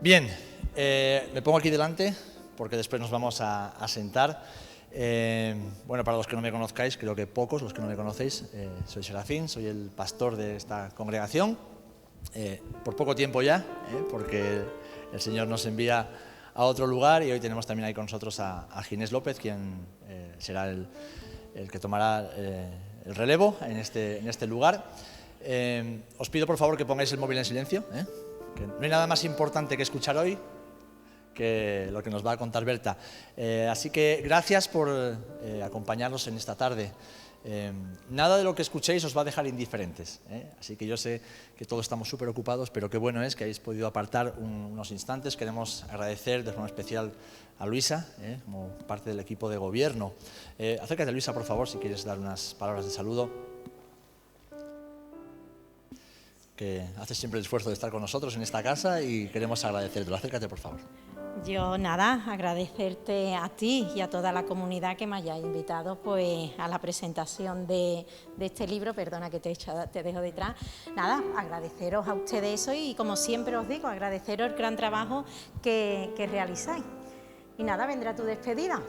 Bien, me pongo aquí delante porque después nos vamos a sentar. Bueno, para los que no me conozcáis, creo que pocos los que no me conocéis, soy Serafín, soy el pastor de esta congregación, por poco tiempo ya, porque el Señor nos envía a otro lugar y hoy tenemos también ahí con nosotros a Ginés López, quien será el que tomará el relevo en este lugar. Os pido por favor que pongáis el móvil en silencio, que no hay nada más importante que escuchar hoy que lo que nos va a contar Berta. Así que gracias por acompañarnos en esta tarde. Nada de lo que escuchéis os va a dejar indiferentes, así que yo sé que todos estamos súper ocupados, pero qué bueno es que hayáis podido apartar unos instantes. Queremos agradecer de forma especial a Luisa, como parte del equipo de gobierno. Acércate, Luisa, por favor, si quieres dar unas palabras de saludo, que haces siempre el esfuerzo de estar con nosotros en esta casa y queremos agradecértelo. Acércate, por favor. Yo nada, agradecerte a ti y a toda la comunidad que me hayáis invitado pues a la presentación de este libro. Perdona que te dejo detrás. Nada, agradeceros a ustedes eso y como siempre os digo, agradeceros el gran trabajo que realizáis. Y nada, vendrá tu despedida.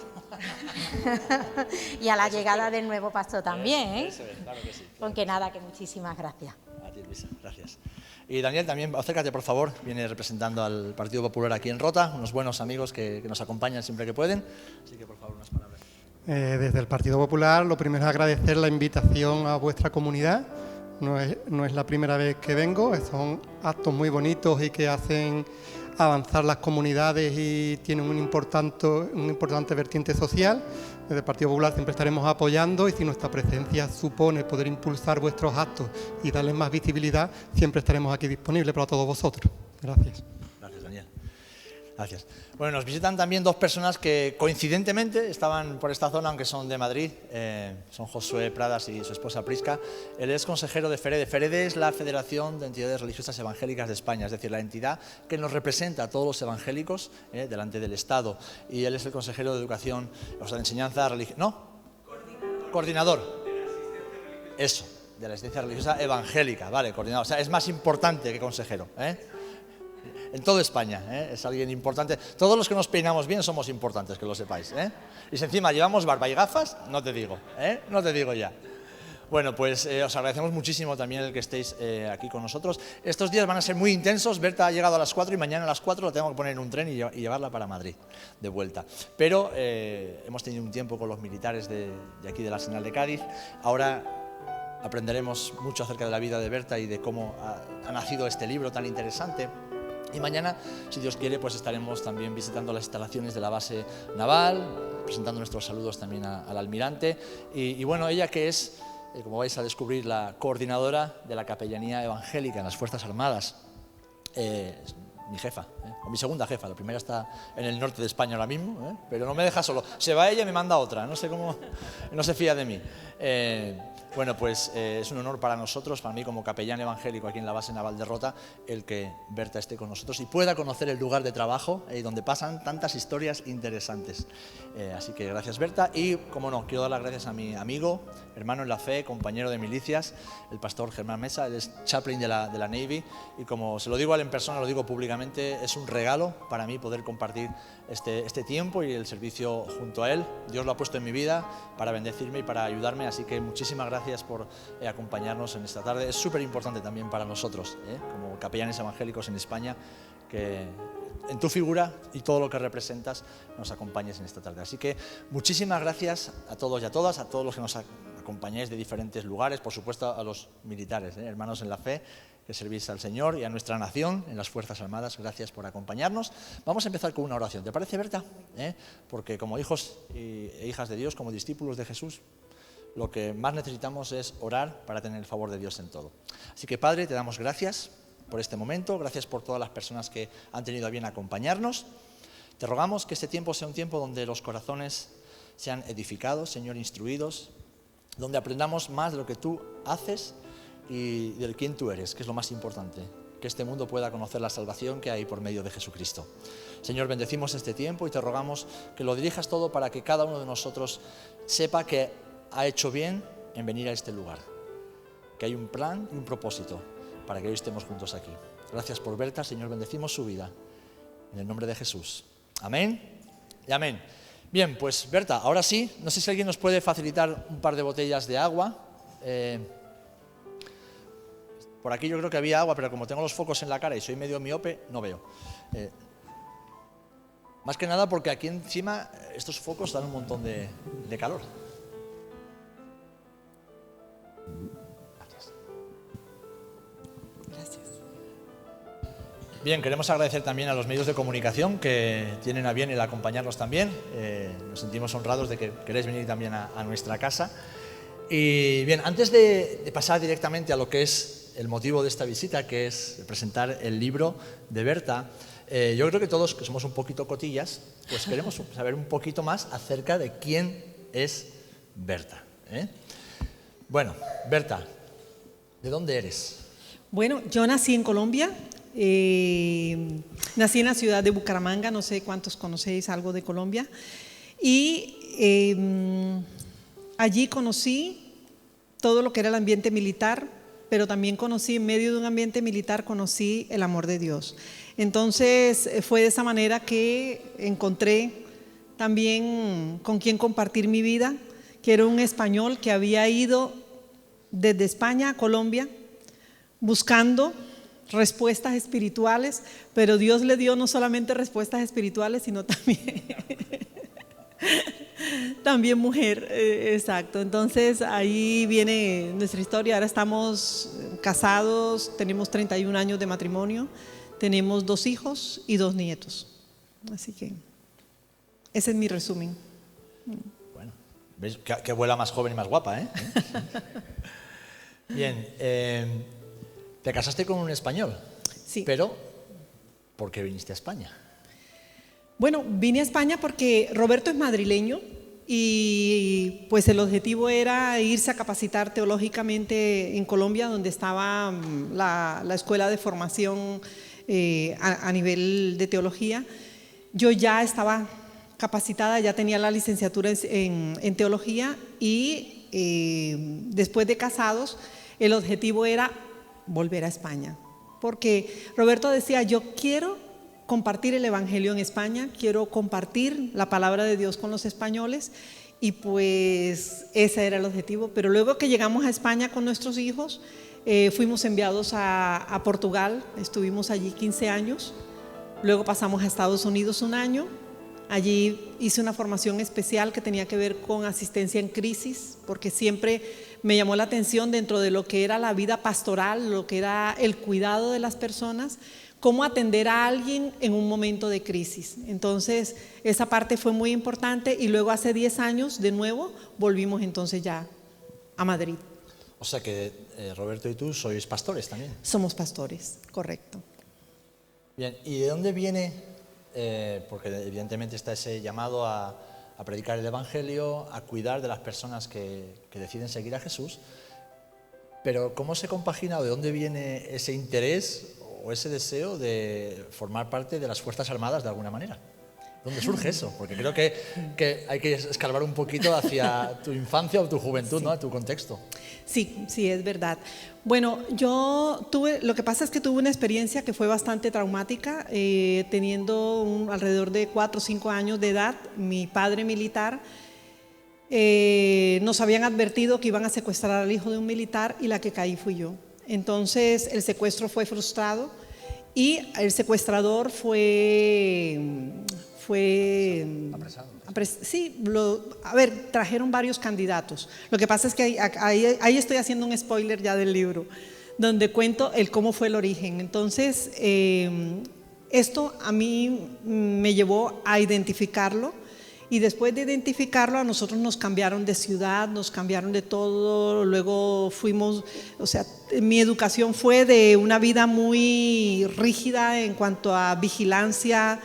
Y a la llegada del nuevo pastor también, Eso es, claro que sí. Porque nada, que muchísimas gracias. A ti, Luisa, gracias. Y Daniel, también acércate, por favor, viene representando al Partido Popular aquí en Rota, unos buenos amigos que nos acompañan siempre que pueden, así que por favor unas palabras. Desde el Partido Popular, lo primero es agradecer la invitación a vuestra comunidad. No es la primera vez que vengo, son actos muy bonitos y que hacen avanzar las comunidades y tienen un importante vertiente social. Desde el Partido Popular siempre estaremos apoyando y si nuestra presencia supone poder impulsar vuestros actos y darles más visibilidad, siempre estaremos aquí disponibles para todos vosotros. Gracias. Gracias, Daniel. Gracias. Bueno, nos visitan también dos personas que coincidentemente estaban por esta zona, aunque son de Madrid. Son Josué Pradas y su esposa Prisca. Él es consejero de FEREDE. FEREDE es la Federación de Entidades Religiosas Evangélicas de España, es decir, la entidad que nos representa a todos los evangélicos delante del Estado. Y él es el consejero de Educación, o sea, de Enseñanza Religiosa. ¿No? Coordinador. Eso, de la asistencia religiosa evangélica, vale, coordinador. O sea, es más importante que consejero, En toda España, es alguien importante. Todos los que nos peinamos bien somos importantes, que lo sepáis, Y si encima llevamos barba y gafas, no te digo, no te digo ya. Bueno, pues os agradecemos muchísimo también el que estéis aquí con nosotros. Estos días van a ser muy intensos. Berta ha llegado a las 4 y mañana a las 4 la tengo que poner en un tren y llevarla para Madrid, de vuelta. Pero hemos tenido un tiempo con los militares de aquí del Arsenal de Cádiz. Ahora aprenderemos mucho acerca de la vida de Berta y de cómo ha nacido este libro tan interesante. Y mañana, si Dios quiere, pues estaremos también visitando las instalaciones de la base naval, presentando nuestros saludos también al almirante. Y bueno, ella que es, como vais a descubrir, la coordinadora de la capellanía evangélica en las Fuerzas Armadas. Mi jefa, o mi segunda jefa, la primera está en el norte de España ahora mismo, pero no me deja solo. Se va ella y me manda otra, no sé cómo, no se fía de mí. Bueno, pues es un honor para nosotros, para mí como capellán evangélico aquí en la base naval de Rota, el que Berta esté con nosotros y pueda conocer el lugar de trabajo donde pasan tantas historias interesantes. Así que gracias, Berta, y como no, quiero dar las gracias a mi amigo, hermano en la fe, compañero de milicias, el pastor Germán Mesa. Él es chaplain de la Navy y como se lo digo a él en persona, lo digo públicamente, es un regalo para mí poder compartir este tiempo y el servicio junto a él. Dios lo ha puesto en mi vida para bendecirme y para ayudarme, así que muchísimas gracias por acompañarnos en esta tarde. Es súper importante también para nosotros, como capellanes evangélicos en España, que en tu figura y todo lo que representas nos acompañes en esta tarde. Así que muchísimas gracias a todos y a todas, a todos los que nos acompañáis de diferentes lugares, por supuesto a los militares, hermanos en la fe, que servís al Señor y a nuestra nación en las Fuerzas Armadas. Gracias por acompañarnos. Vamos a empezar con una oración. ¿Te parece, Berta? Porque como hijos e hijas de Dios, como discípulos de Jesús, lo que más necesitamos es orar para tener el favor de Dios en todo. Así que, Padre, te damos gracias por este momento, gracias por todas las personas que han tenido a bien acompañarnos. Te rogamos que este tiempo sea un tiempo donde los corazones sean edificados, Señor, instruidos, donde aprendamos más de lo que tú haces y de quién tú eres, que es lo más importante, que este mundo pueda conocer la salvación que hay por medio de Jesucristo. Señor, bendecimos este tiempo y te rogamos que lo dirijas todo para que cada uno de nosotros sepa que ha hecho bien en venir a este lugar, que hay un plan y un propósito para que hoy estemos juntos aquí. Gracias por Berta, Señor, bendecimos su vida En el nombre de Jesús. Amén y amén. Bien, pues Berta, ahora sí, no sé si alguien nos puede facilitar un par de botellas de agua. Por aquí yo creo que había agua, pero como tengo los focos en la cara y soy medio miope, no veo. Más que nada porque aquí encima estos focos dan un montón de calor. Gracias. Gracias. Bien, queremos agradecer también a los medios de comunicación que tienen a bien el acompañarnos también. Nos sentimos honrados de que queréis venir también a nuestra casa. Y bien, antes de pasar directamente a lo que es el motivo de esta visita, que es presentar el libro de Berta, yo creo que todos, que somos un poquito cotillas, pues queremos saber un poquito más acerca de quién es Berta. Bueno, Berta, ¿de dónde eres? Bueno, yo nací en Colombia, nací en la ciudad de Bucaramanga, no sé cuántos conocéis algo de Colombia, y allí conocí todo lo que era el ambiente militar, pero también conocí, en medio de un ambiente militar, conocí el amor de Dios. Entonces fue de esa manera que encontré también con quien compartir mi vida, que era un español que había ido desde España a Colombia buscando respuestas espirituales, pero Dios le dio no solamente respuestas espirituales, sino también mujer, exacto. Entonces ahí viene nuestra historia. Ahora estamos casados, tenemos 31 años de matrimonio, tenemos 2 hijos y 2 nietos. Así que ese es mi resumen. Bueno, ¿ves? Qué abuela más joven y más guapa, ¿eh? Bien, te casaste con un español, Sí. pero ¿por qué viniste a España? Bueno, vine a España porque Roberto es madrileño y pues el objetivo era irse a capacitar teológicamente en Colombia, donde estaba la escuela de formación a nivel de teología. Yo ya estaba capacitada, ya tenía la licenciatura en teología y después de casados el objetivo era volver a España, porque Roberto decía, yo quiero compartir el evangelio en España, quiero compartir la palabra de Dios con los españoles, y pues ese era el objetivo. Pero luego que llegamos a España con nuestros hijos, fuimos enviados a Portugal, estuvimos allí 15 años, luego pasamos a Estados Unidos 1 año, allí hice una formación especial que tenía que ver con asistencia en crisis, porque siempre me llamó la atención dentro de lo que era la vida pastoral, lo que era el cuidado de las personas, cómo atender a alguien en un momento de crisis. Entonces esa parte fue muy importante, y luego hace 10 años de nuevo volvimos entonces ya a Madrid. O sea que Roberto y tú sois pastores también. Somos pastores, correcto. Bien, ¿y de dónde viene? Porque evidentemente está ese llamado a predicar el evangelio, a cuidar de las personas que deciden seguir a Jesús, pero ¿cómo se compagina o de dónde viene ese interés o ese deseo de formar parte de las Fuerzas Armadas de alguna manera? ¿Dónde surge eso? Porque creo que hay que escarbar un poquito hacia tu infancia o tu juventud, sí, ¿no? A tu contexto. Sí, sí, es verdad. Bueno, lo que pasa es que tuve una experiencia que fue bastante traumática, teniendo alrededor de 4 o 5 años de edad. Mi padre militar, nos habían advertido que iban a secuestrar al hijo de un militar, y la que caí fui yo. Entonces el secuestro fue frustrado y el secuestrador fue Apresado. Sí, trajeron varios candidatos. Lo que pasa es que ahí estoy haciendo un spoiler ya del libro, donde cuento cómo fue el origen. Entonces, esto a mí me llevó a identificarlo, y después de identificarlo a nosotros nos cambiaron de ciudad, nos cambiaron de todo. Luego fuimos, o sea, mi educación fue de una vida muy rígida en cuanto a vigilancia,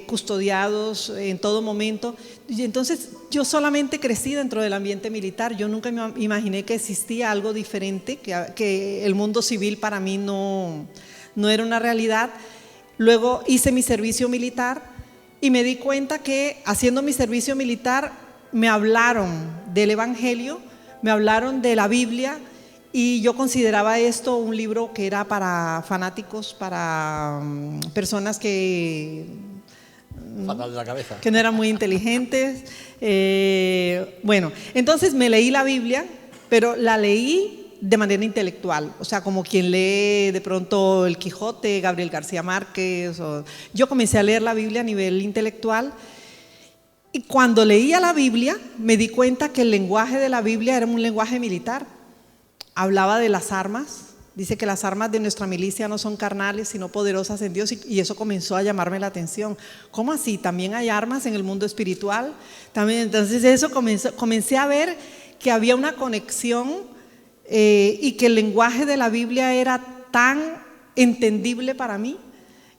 custodiados en todo momento. Y entonces yo solamente crecí dentro del ambiente militar. Yo nunca me imaginé que existía algo diferente, que el mundo civil para mí no era una realidad. Luego hice mi servicio militar y me di cuenta que haciendo mi servicio militar me hablaron del evangelio, me hablaron de la Biblia, Y yo consideraba esto un libro que era para fanáticos, para personas que Fatal de la cabeza. que no eran muy inteligentes. Bueno, entonces me leí la Biblia, pero la leí de manera intelectual, o sea, como quien lee de pronto El Quijote, Gabriel García Márquez. Yo comencé a leer la Biblia a nivel intelectual, y cuando leía la Biblia me di cuenta que el lenguaje de la Biblia era un lenguaje militar. Hablaba de las armas. Dice que las armas de nuestra milicia no son carnales, sino poderosas en Dios, y eso comenzó a llamarme la atención. ¿Cómo así? ¿También hay armas en el mundo espiritual? También, entonces eso comencé a ver que había una conexión y que el lenguaje de la Biblia era tan entendible para mí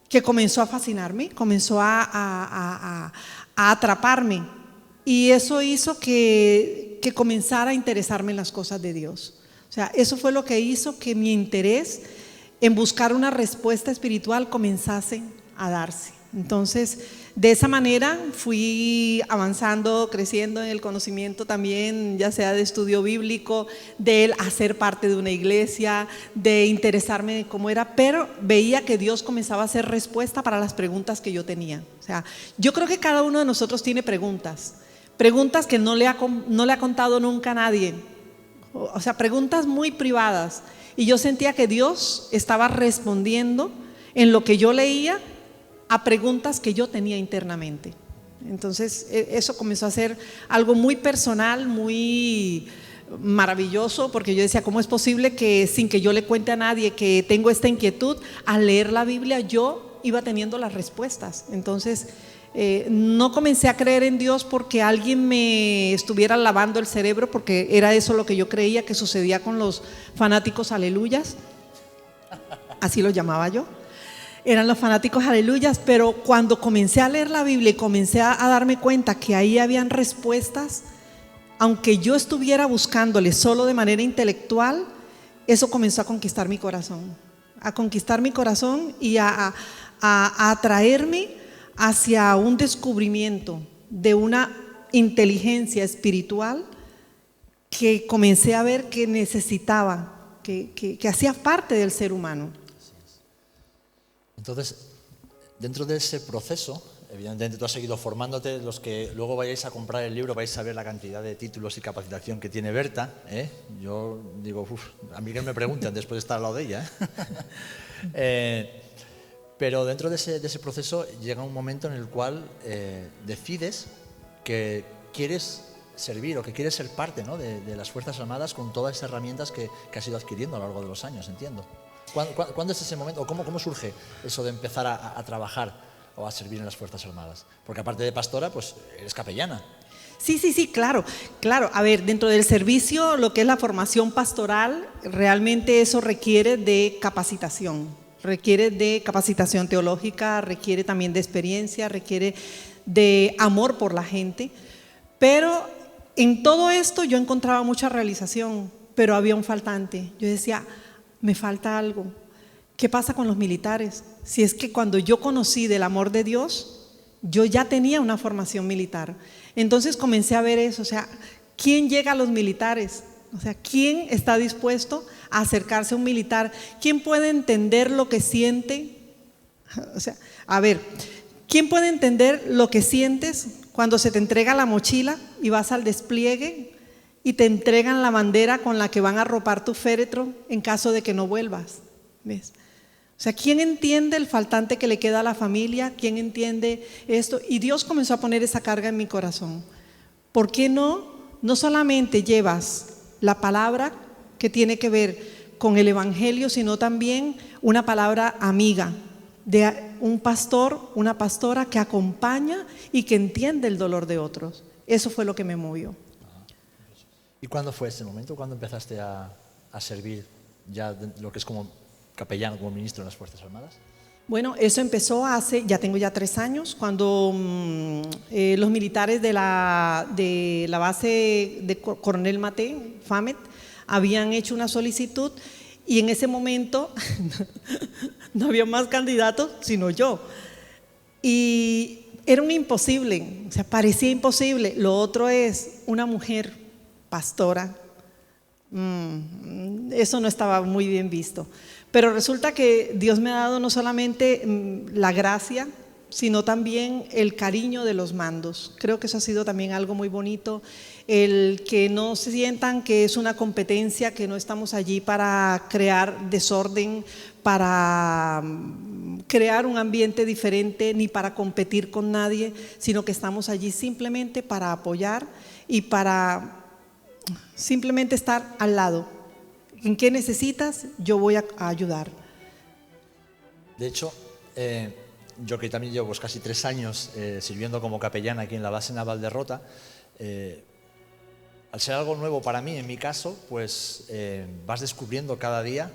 que comenzó a fascinarme, comenzó a atraparme, y eso hizo que comenzara a interesarme en las cosas de Dios. O sea, eso fue lo que hizo que mi interés en buscar una respuesta espiritual comenzase a darse. Entonces, de esa manera fui avanzando, creciendo en el conocimiento también, ya sea de estudio bíblico, de hacer parte de una iglesia, de interesarme de cómo era, pero veía que Dios comenzaba a hacer respuesta para las preguntas que yo tenía. O sea, yo creo que cada uno de nosotros tiene preguntas que no le ha contado nunca a nadie. O sea, preguntas muy privadas, y yo sentía que Dios estaba respondiendo en lo que yo leía a preguntas que yo tenía internamente. Entonces eso comenzó a ser algo muy personal, muy maravilloso, porque yo decía, ¿cómo es posible que sin que yo le cuente a nadie que tengo esta inquietud, al leer la Biblia yo iba teniendo las respuestas? Entonces no comencé a creer en Dios porque alguien me estuviera lavando el cerebro, porque era eso lo que yo creía que sucedía con los fanáticos aleluyas, así los llamaba yo. Eran los fanáticos aleluyas, pero cuando comencé a leer la Biblia y comencé a darme cuenta que ahí habían respuestas, aunque yo estuviera buscándole solo de manera intelectual, eso comenzó a conquistar mi corazón, y a atraerme hacia un descubrimiento de una inteligencia espiritual que comencé a ver que necesitaba, que hacía parte del ser humano. Entonces, dentro de ese proceso, evidentemente tú has seguido formándote. Los que luego vayáis a comprar el libro vais a ver la cantidad de títulos y capacitación que tiene Berta, ¿eh? Yo digo, a mí que me preguntan después de estar al lado de ella, ¿eh? Pero dentro de ese proceso llega un momento en el cual decides que quieres servir o que quieres ser parte, ¿no?, de las Fuerzas Armadas con todas esas herramientas que has ido adquiriendo a lo largo de los años, entiendo. ¿Cuándo es ese momento, o cómo surge eso de empezar a trabajar o a servir en las Fuerzas Armadas? Porque aparte de pastora, pues eres capellana. Sí, claro. A ver, dentro del servicio, lo que es la formación pastoral, realmente eso requiere de capacitación. Requiere de capacitación teológica, requiere también de experiencia, requiere de amor por la gente. Pero en todo esto yo encontraba mucha realización, pero había un faltante. Yo decía, me falta algo. ¿Qué pasa con los militares? Si es que cuando yo conocí del amor de Dios, yo ya tenía una formación militar. Entonces comencé a ver eso, o sea, ¿quién llega a los militares? O sea, ¿quién está dispuesto a acercarse a un militar? ¿Quién puede entender lo que siente? O sea, a ver, ¿quién puede entender lo que sientes cuando se te entrega la mochila y vas al despliegue y te entregan la bandera con la que van a arropar tu féretro en caso de que no vuelvas? ¿Ves? O sea, ¿quién entiende el faltante que le queda a la familia? ¿Quién entiende esto? Y Dios comenzó a poner esa carga en mi corazón. ¿Por qué no solamente llevas la palabra que tiene que ver con el evangelio, sino también una palabra amiga de un pastor, una pastora que acompaña y que entiende el dolor de otros? Eso fue lo que me movió. ¿Y cuándo fue ese momento? ¿Cuándo empezaste a servir ya lo que es como capellán, como ministro en las Fuerzas Armadas? Bueno, eso empezó ya tengo 3 años, cuando los militares de la base de Coronel Maté, FAMET, habían hecho una solicitud, y en ese momento no había más candidatos sino yo. Y era un imposible, o sea, parecía imposible. Lo otro es una mujer pastora. eso no estaba muy bien visto. Pero resulta que Dios me ha dado no solamente la gracia, sino también el cariño de los mandos. Creo que eso ha sido también algo muy bonito, el que no se sientan que es una competencia, que no estamos allí para crear desorden, para crear un ambiente diferente, ni para competir con nadie, sino que estamos allí simplemente para apoyar y para simplemente estar al lado. ¿En qué necesitas? Yo voy a ayudar. De hecho, yo que también llevo pues, casi 3 años sirviendo como capellán aquí en la base naval de Rota, al ser algo nuevo para mí, en mi caso, pues vas descubriendo cada día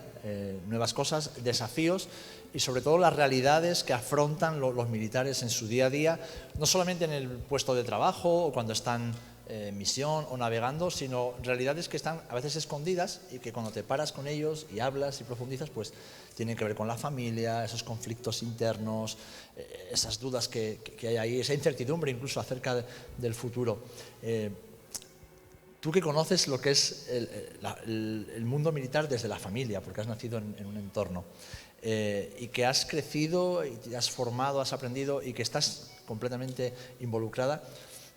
nuevas cosas, desafíos y sobre todo las realidades que afrontan los militares en su día a día, no solamente en el puesto de trabajo o cuando están en misión o navegando, sino realidades que están a veces escondidas y que cuando te paras con ellos y hablas y profundizas, pues tienen que ver con la familia, esos conflictos internos, esas dudas que hay ahí, esa incertidumbre incluso acerca del futuro. Tú que conoces lo que es el mundo militar desde la familia, porque has nacido en un entorno, y que has crecido, y te has formado, has aprendido y que estás completamente involucrada,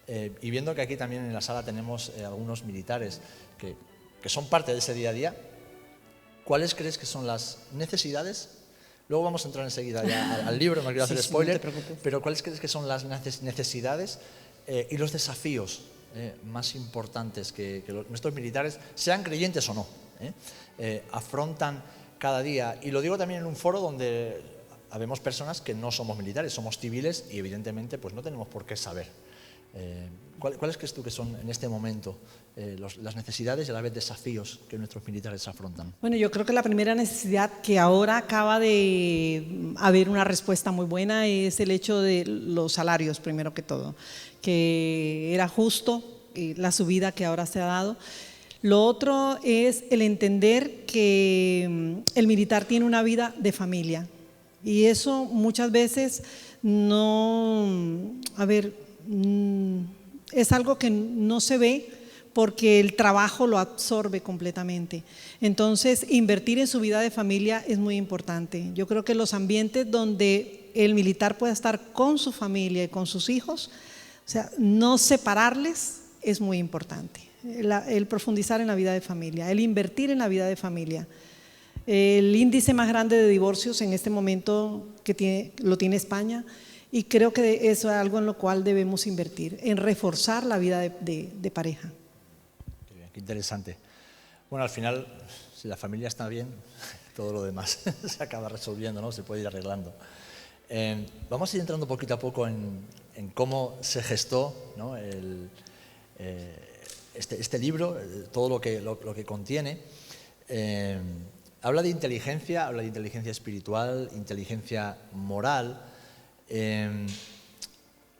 y viendo que aquí también en la sala tenemos algunos militares que son parte de ese día a día, ¿cuáles crees que son las necesidades? Luego vamos a entrar enseguida ya al libro, no quiero hacer spoiler, no pero ¿cuáles crees que son las necesidades y los desafíos más importantes que nuestros militares, sean creyentes o no, afrontan cada día? Y lo digo también en un foro donde habemos personas que no somos militares, somos civiles y evidentemente pues no tenemos por qué saber. ¿Cuáles crees tú que son en este momento las necesidades y a la vez desafíos que nuestros militares afrontan? Bueno, yo creo que la primera necesidad que ahora acaba de haber una respuesta muy buena es el hecho de los salarios, primero que todo, que era justo la subida que ahora se ha dado. Lo otro es el entender que el militar tiene una vida de familia y eso muchas veces es algo que no se ve porque el trabajo lo absorbe completamente. Entonces, invertir en su vida de familia es muy importante. Yo creo que los ambientes donde el militar pueda estar con su familia y con sus hijos, o sea, no separarles es muy importante. El profundizar en la vida de familia, el invertir en la vida de familia. El índice más grande de divorcios en este momento lo tiene España. Y creo que eso es algo en lo cual debemos invertir, en reforzar la vida de pareja. Qué bien, qué interesante. Bueno, al final, si la familia está bien, todo lo demás se acaba resolviendo, ¿no? Se puede ir arreglando. Vamos a ir entrando poquito a poco en cómo se gestó, ¿no? este libro, todo lo que contiene. Habla de inteligencia espiritual, inteligencia moral.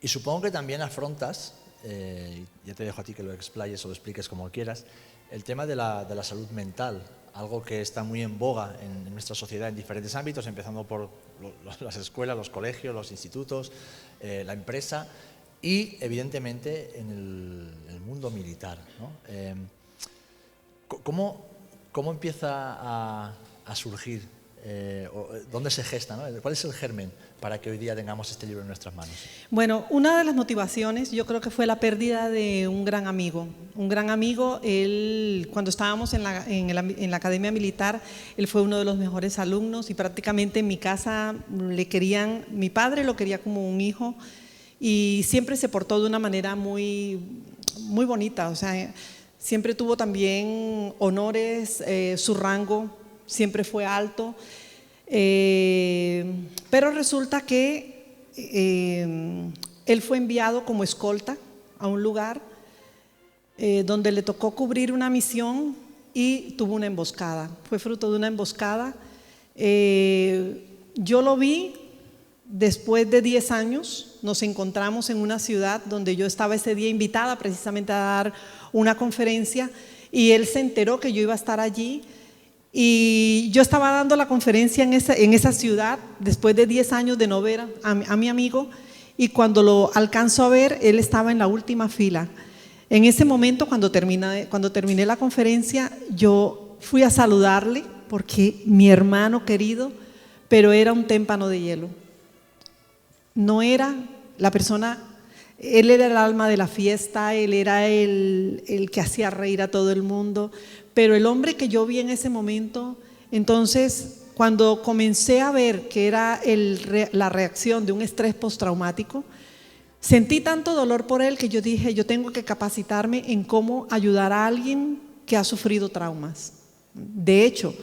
Y supongo que también afrontas, ya te dejo a ti que lo explayes o lo expliques como quieras, el tema de la salud mental, algo que está muy en boga en nuestra sociedad en diferentes ámbitos, empezando por las escuelas, los colegios, los institutos, la empresa y evidentemente en el mundo militar, ¿no? ¿Cómo empieza a surgir? ¿Dónde se gesta, ¿no? ¿Cuál es el germen para que hoy día tengamos este libro en nuestras manos? Bueno, una de las motivaciones yo creo que fue la pérdida de un gran amigo. Un gran amigo, él, cuando estábamos en la Academia Militar, él fue uno de los mejores alumnos y prácticamente en mi casa mi padre lo quería como un hijo y siempre se portó de una manera muy, muy bonita, o sea, siempre tuvo también honores, su rango siempre fue alto, pero resulta que él fue enviado como escolta a un lugar donde le tocó cubrir una misión y tuvo una emboscada, fue fruto de una emboscada. Yo lo vi después de 10 años, nos encontramos en una ciudad donde yo estaba ese día invitada precisamente a dar una conferencia y él se enteró que yo iba a estar allí. Y yo estaba dando la conferencia en esa ciudad después de 10 años de no ver a mi amigo y cuando lo alcanzo a ver, él estaba en la última fila. En ese momento, cuando terminé la conferencia, yo fui a saludarle porque mi hermano querido, pero era un témpano de hielo. No era la persona, él era el alma de la fiesta, él era el que hacía reír a todo el mundo, pero el hombre que yo vi en ese momento, entonces cuando comencé a ver que era la reacción de un estrés postraumático, sentí tanto dolor por él que yo dije, yo tengo que capacitarme en cómo ayudar a alguien que ha sufrido traumas. De hecho,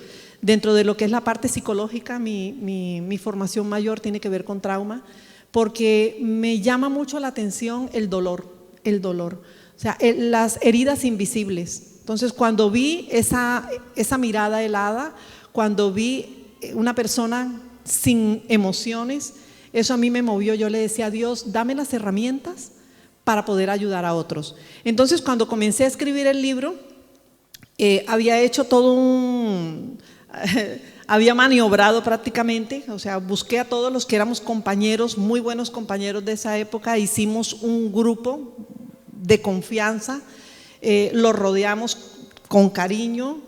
dentro de lo que es la parte psicológica, mi formación mayor tiene que ver con trauma, porque me llama mucho la atención el dolor, o sea, las heridas invisibles. Entonces, cuando vi esa mirada helada, cuando vi una persona sin emociones, eso a mí me movió. Yo le decía a Dios, dame las herramientas para poder ayudar a otros. Entonces, cuando comencé a escribir el libro, había hecho había maniobrado prácticamente, o sea, busqué a todos los que éramos compañeros, muy buenos compañeros de esa época, hicimos un grupo de confianza, lo rodeamos con cariño,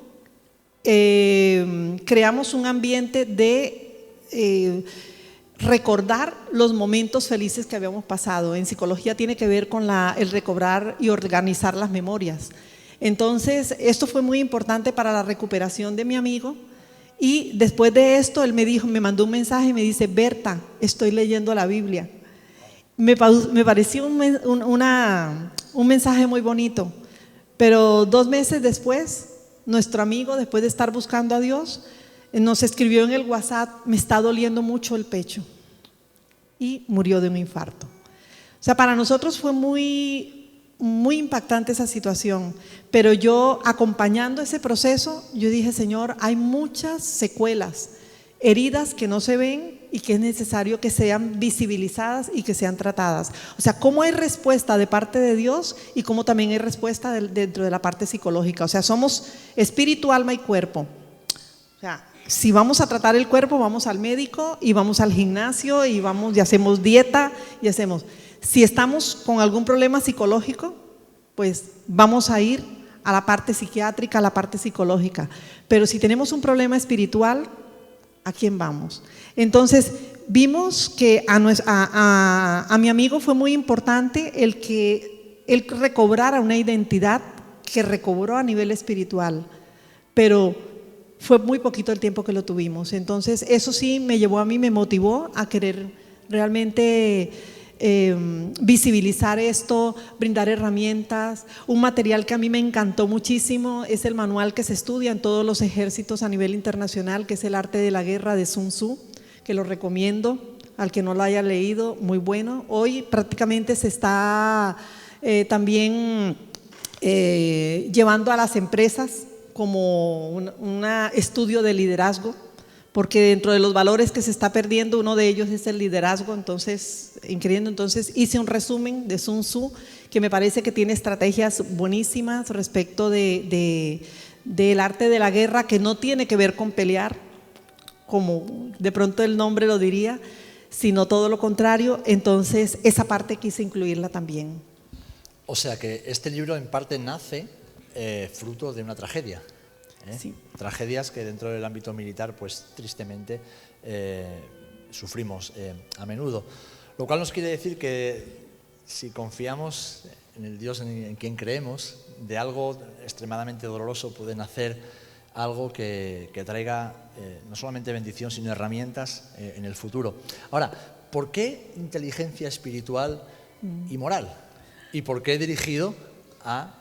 creamos un ambiente de recordar los momentos felices que habíamos pasado. En psicología tiene que ver con el recobrar y organizar las memorias. Entonces, esto fue muy importante para la recuperación de mi amigo. Y después de esto, él me mandó un mensaje y me dice, Berta, estoy leyendo la Biblia. Me pareció un mensaje muy bonito, pero 2 meses después, nuestro amigo, después de estar buscando a Dios, nos escribió en el WhatsApp, me está doliendo mucho el pecho, y murió de un infarto. O sea, para nosotros fue muy impactante esa situación, pero yo, acompañando ese proceso, yo dije, Señor, hay muchas secuelas, heridas que no se ven y que es necesario que sean visibilizadas y que sean tratadas. O sea, cómo hay respuesta de parte de Dios y cómo también hay respuesta dentro de la parte psicológica. O sea, somos espíritu, alma y cuerpo. O sea, si vamos a tratar el cuerpo, vamos al médico y vamos al gimnasio y vamos y hacemos dieta y hacemos. Si estamos con algún problema psicológico, pues vamos a ir a la parte psiquiátrica, a la parte psicológica. Pero si tenemos un problema espiritual, ¿a quién vamos? Entonces, vimos que a mi amigo fue muy importante el que él recobrara una identidad que recobró a nivel espiritual, pero fue muy poquito el tiempo que lo tuvimos. Entonces, eso sí me motivó a querer realmente visibilizar esto, brindar herramientas. Un material que a mí me encantó muchísimo es el manual que se estudia en todos los ejércitos a nivel internacional, que es El arte de la guerra de Sun Tzu, que lo recomiendo al que no lo haya leído, muy bueno. Hoy prácticamente se está también llevando a las empresas como un estudio de liderazgo, porque dentro de los valores que se está perdiendo, uno de ellos es el liderazgo. Entonces hice un resumen de Sun Tzu, que me parece que tiene estrategias buenísimas respecto del arte de la guerra, que no tiene que ver con pelear, como de pronto el nombre lo diría, sino todo lo contrario. Entonces, esa parte quise incluirla también. O sea que este libro en parte nace fruto de una tragedia. Sí. Tragedias que dentro del ámbito militar, pues tristemente sufrimos a menudo. Lo cual nos quiere decir que si confiamos en el Dios en quien creemos, de algo extremadamente doloroso puede nacer algo que traiga no solamente bendición, sino herramientas en el futuro. Ahora, ¿por qué inteligencia espiritual y moral? ¿Y por qué dirigido a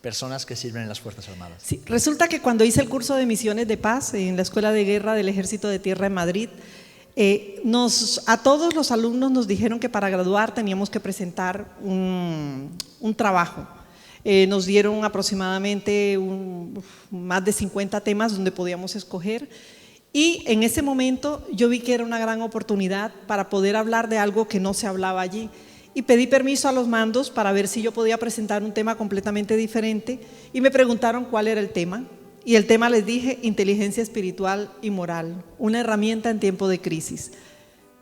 personas que sirven en las Fuerzas Armadas? Sí, resulta que cuando hice el curso de misiones de paz en la Escuela de Guerra del Ejército de Tierra en Madrid, a todos los alumnos nos dijeron que para graduar teníamos que presentar un trabajo. Nos dieron aproximadamente más de 50 temas donde podíamos escoger, y en ese momento yo vi que era una gran oportunidad para poder hablar de algo que no se hablaba allí. Y pedí permiso a los mandos para ver si yo podía presentar un tema completamente diferente, y me preguntaron cuál era el tema, y el tema, les dije, inteligencia espiritual y moral, una herramienta en tiempo de crisis.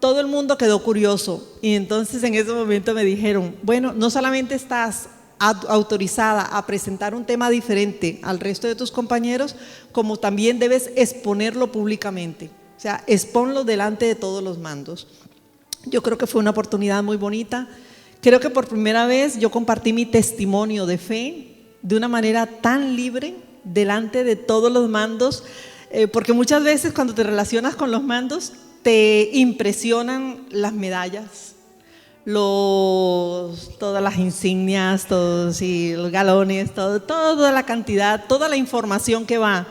Todo el mundo quedó curioso, y entonces en ese momento me dijeron, bueno, no solamente estás autorizada a presentar un tema diferente al resto de tus compañeros, como también debes exponerlo públicamente. O sea, exponlo delante de todos los mandos. Yo creo que fue una oportunidad muy bonita. Creo que por primera vez yo compartí mi testimonio de fe de una manera tan libre delante de todos los mandos, porque muchas veces cuando te relacionas con los mandos te impresionan las medallas, todas las insignias, todos y los galones, toda la cantidad, toda la información que va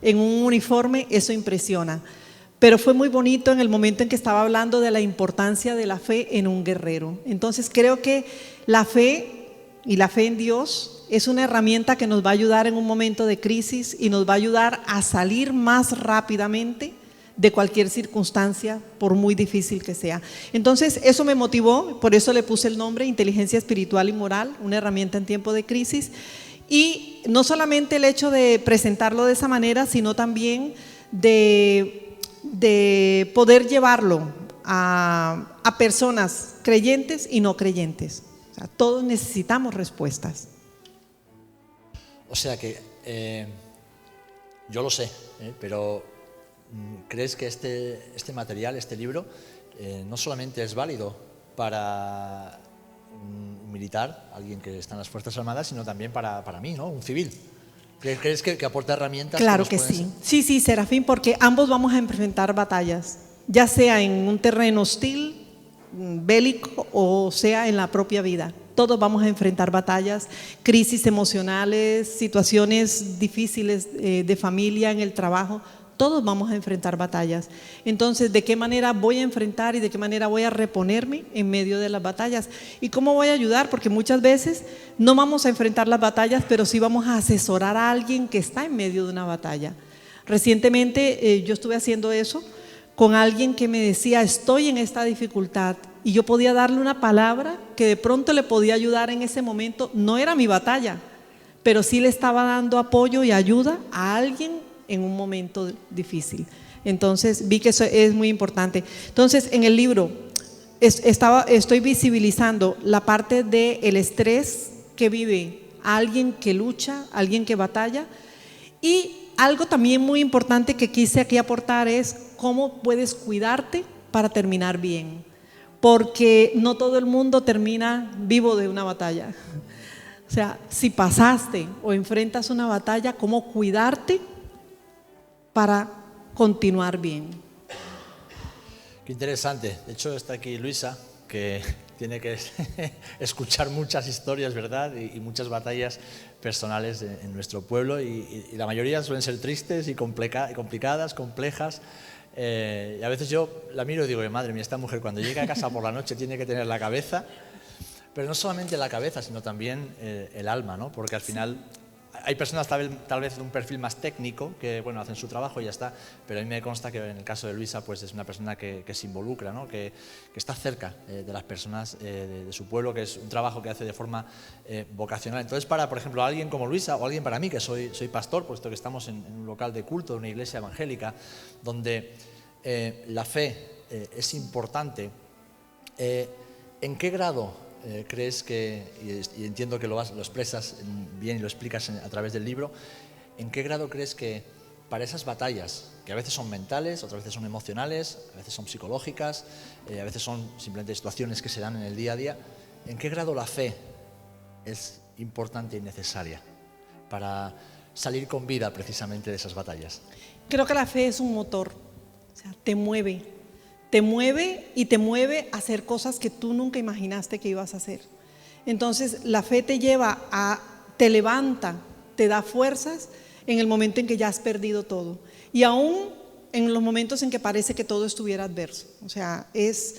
en un uniforme, eso impresiona. Pero fue muy bonito en el momento en que estaba hablando de la importancia de la fe en un guerrero. Entonces creo que la fe y la fe en Dios es una herramienta que nos va a ayudar en un momento de crisis y nos va a ayudar a salir más rápidamente de cualquier circunstancia, por muy difícil que sea. Entonces eso me motivó, por eso le puse el nombre Inteligencia Espiritual y Moral, una herramienta en tiempo de crisis. Y no solamente el hecho de presentarlo de esa manera, sino también de poder llevarlo a personas creyentes y no creyentes. O sea, todos necesitamos respuestas. O sea que yo lo sé, pero ¿crees que este material, este libro, no solamente es válido para un militar, alguien que está en las Fuerzas Armadas, sino también para mí, ¿no? Un civil? ¿Crees que aporta herramientas? Claro que sí. Sí, Serafín, porque ambos vamos a enfrentar batallas, ya sea en un terreno hostil, bélico, o sea en la propia vida. Todos vamos a enfrentar batallas, crisis emocionales, situaciones difíciles de familia, en el trabajo. Todos vamos a enfrentar batallas. Entonces, ¿de qué manera voy a enfrentar y de qué manera voy a reponerme en medio de las batallas? ¿Y cómo voy a ayudar? Porque muchas veces no vamos a enfrentar las batallas, pero sí vamos a asesorar a alguien que está en medio de una batalla. Recientemente yo estuve haciendo eso con alguien que me decía, estoy en esta dificultad, y yo podía darle una palabra que de pronto le podía ayudar en ese momento. No era mi batalla, pero sí le estaba dando apoyo y ayuda a alguien en un momento difícil. Entonces vi que eso es muy importante. Entonces en el libro estoy visibilizando la parte del estrés que vive alguien que lucha, alguien que batalla, y algo también muy importante que quise aquí aportar es cómo puedes cuidarte para terminar bien, porque no todo el mundo termina vivo de una batalla. O sea, si pasaste o enfrentas una batalla, cómo cuidarte para continuar bien. Qué interesante. De hecho, está aquí Luisa, que tiene que escuchar muchas historias, ¿verdad? Y muchas batallas personales en nuestro pueblo, y la mayoría suelen ser tristes y complicadas, complejas. Y a veces yo la miro y digo, madre mía, esta mujer cuando llega a casa por la noche tiene que tener la cabeza, pero no solamente la cabeza, sino también el alma, ¿no? Porque al final hay personas tal vez de un perfil más técnico que, bueno, hacen su trabajo y ya está, pero a mí me consta que en el caso de Luisa, pues es una persona que se involucra, ¿no? Que está cerca de las personas de su pueblo, que es un trabajo que hace de forma vocacional. Entonces, para, por ejemplo, alguien como Luisa o alguien para mí, que soy pastor, puesto que estamos en un local de culto, de una iglesia evangélica, donde la fe es importante, ¿en qué grado crees que, y entiendo que lo expresas bien y lo explicas a través del libro, ¿en qué grado crees que para esas batallas, que a veces son mentales, otras veces son emocionales, a veces son psicológicas, a veces son simplemente situaciones que se dan en el día a día, ¿en qué grado la fe es importante y necesaria para salir con vida precisamente de esas batallas? Creo que la fe es un motor, o sea, te mueve y te mueve a hacer cosas que tú nunca imaginaste que ibas a hacer. Entonces la fe te te levanta, te da fuerzas en el momento en que ya has perdido todo, y aún en los momentos en que parece que todo estuviera adverso. O sea, es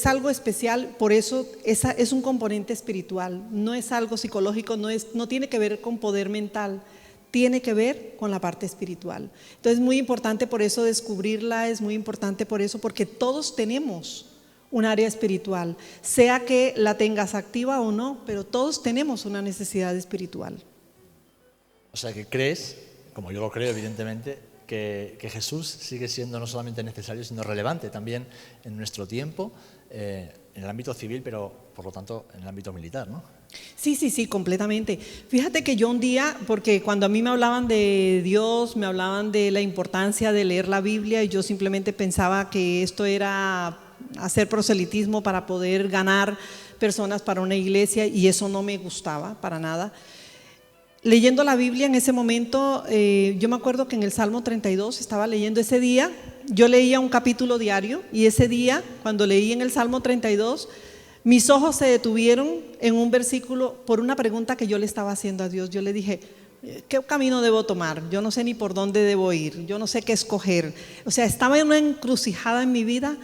algo especial. Por eso es un componente espiritual, no es algo psicológico, no tiene que ver con poder mental, tiene que ver con la parte espiritual. Entonces es muy importante por eso descubrirla, es muy importante por eso, porque todos tenemos un área espiritual, sea que la tengas activa o no, pero todos tenemos una necesidad espiritual. O sea, que crees, como yo lo creo evidentemente, que Jesús sigue siendo no solamente necesario, sino relevante también en nuestro tiempo, en el ámbito civil, pero por lo tanto en el ámbito militar, ¿no? Sí, completamente. Fíjate que yo un día, porque cuando a mí me hablaban de Dios, me hablaban de la importancia de leer la Biblia, y yo simplemente pensaba que esto era hacer proselitismo para poder ganar personas para una iglesia, y eso no me gustaba para nada. Leyendo la Biblia en ese momento, yo me acuerdo que en el Salmo 32 estaba leyendo ese día, yo leía un capítulo diario, y ese día, cuando leí en el Salmo 32, mis ojos se detuvieron en un versículo por una pregunta que yo le estaba haciendo a Dios. Yo le dije, ¿qué camino debo tomar? Yo no sé ni por dónde debo ir, yo no sé qué escoger. O sea, estaba en una encrucijada en mi vida,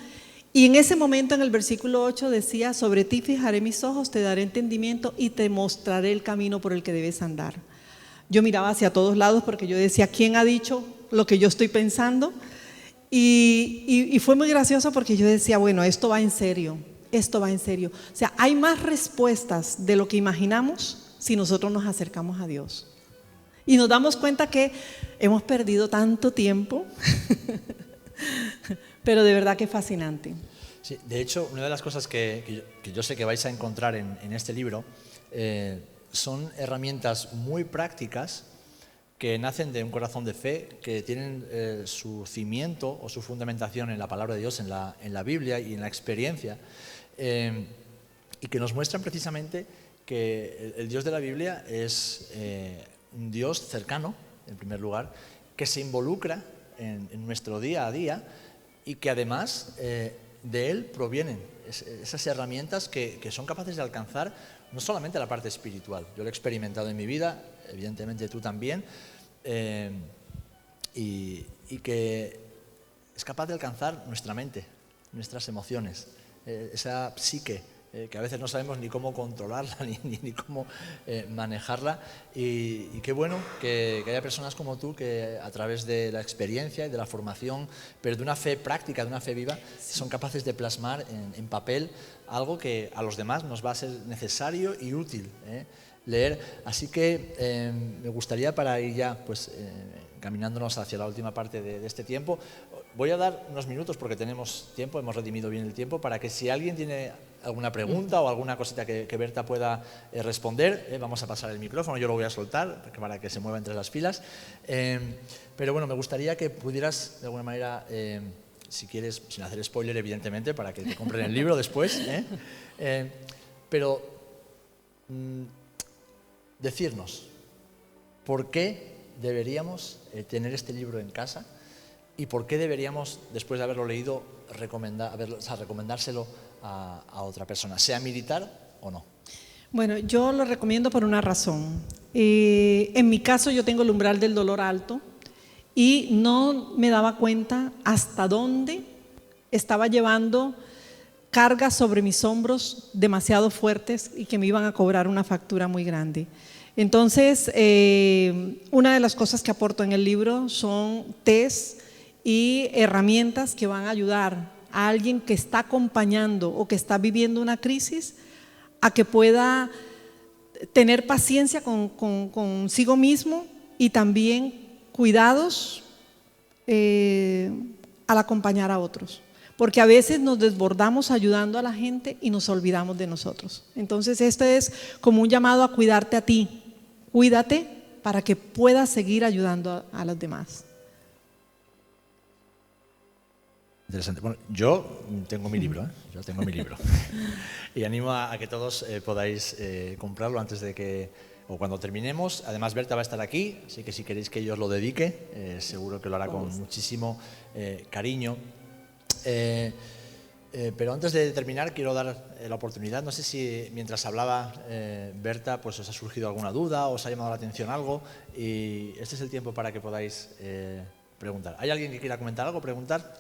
y en ese momento en el versículo 8 decía, sobre ti fijaré mis ojos, te daré entendimiento y te mostraré el camino por el que debes andar. Yo miraba hacia todos lados porque yo decía, ¿quién ha dicho lo que yo estoy pensando? Y fue muy gracioso porque yo decía, bueno, esto va en serio. Esto va en serio. O sea, hay más respuestas de lo que imaginamos si nosotros nos acercamos a Dios. Y nos damos cuenta que hemos perdido tanto tiempo, pero de verdad que es fascinante. Sí, de hecho, una de las cosas que yo sé que vais a encontrar en este libro son herramientas muy prácticas que nacen de un corazón de fe, que tienen su cimiento o su fundamentación en la palabra de Dios, en la Biblia y en la experiencia. Y que nos muestran precisamente que el Dios de la Biblia es un Dios cercano, en primer lugar, que se involucra en nuestro día a día y que además de Él provienen esas herramientas que son capaces de alcanzar no solamente la parte espiritual. Yo lo he experimentado en mi vida, evidentemente tú también, y que es capaz de alcanzar nuestra mente, nuestras emociones, esa psique que a veces no sabemos ni cómo controlarla ni cómo manejarla, y qué bueno que haya personas como tú que a través de la experiencia y de la formación, pero de una fe práctica, de una fe viva, son capaces de plasmar en papel algo que a los demás nos va a ser necesario y útil leer. Así que me gustaría, para ir ya pues caminándonos hacia la última parte de este tiempo, voy a dar unos minutos porque tenemos tiempo, hemos redimido bien el tiempo, para que si alguien tiene alguna pregunta o alguna cosita que Berta pueda responder, vamos a pasar el micrófono, yo lo voy a soltar para que se mueva entre las filas. Pero bueno, me gustaría que pudieras de alguna manera, si quieres, sin hacer spoiler evidentemente, para que te compren el libro después, pero decirnos por qué deberíamos tener este libro en casa y por qué deberíamos, después de haberlo leído, recomendárselo a otra persona, sea militar o no. Bueno, yo lo recomiendo por una razón. En mi caso yo tengo el umbral del dolor alto y no me daba cuenta hasta dónde estaba llevando cargas sobre mis hombros demasiado fuertes y que me iban a cobrar una factura muy grande. Entonces, una de las cosas que aporto en el libro son test y herramientas que van a ayudar a alguien que está acompañando o que está viviendo una crisis a que pueda tener paciencia consigo mismo y también cuidados al acompañar a otros. Porque a veces nos desbordamos ayudando a la gente y nos olvidamos de nosotros. Entonces, esto es como un llamado a cuidarte a ti. Cuídate para que puedas seguir ayudando a los demás. Interesante. Bueno, yo tengo mi libro, yo tengo mi libro. Y animo a que todos podáis comprarlo antes de que, o cuando terminemos. Además, Berta va a estar aquí, así que si queréis que yo os lo dedique, seguro que lo hará con muchísimo cariño. Pero antes de terminar, quiero dar la oportunidad, no sé si mientras hablaba Berta, pues os ha surgido alguna duda, os ha llamado la atención algo, y este es el tiempo para que podáis preguntar. ¿Hay alguien que quiera comentar algo, preguntar?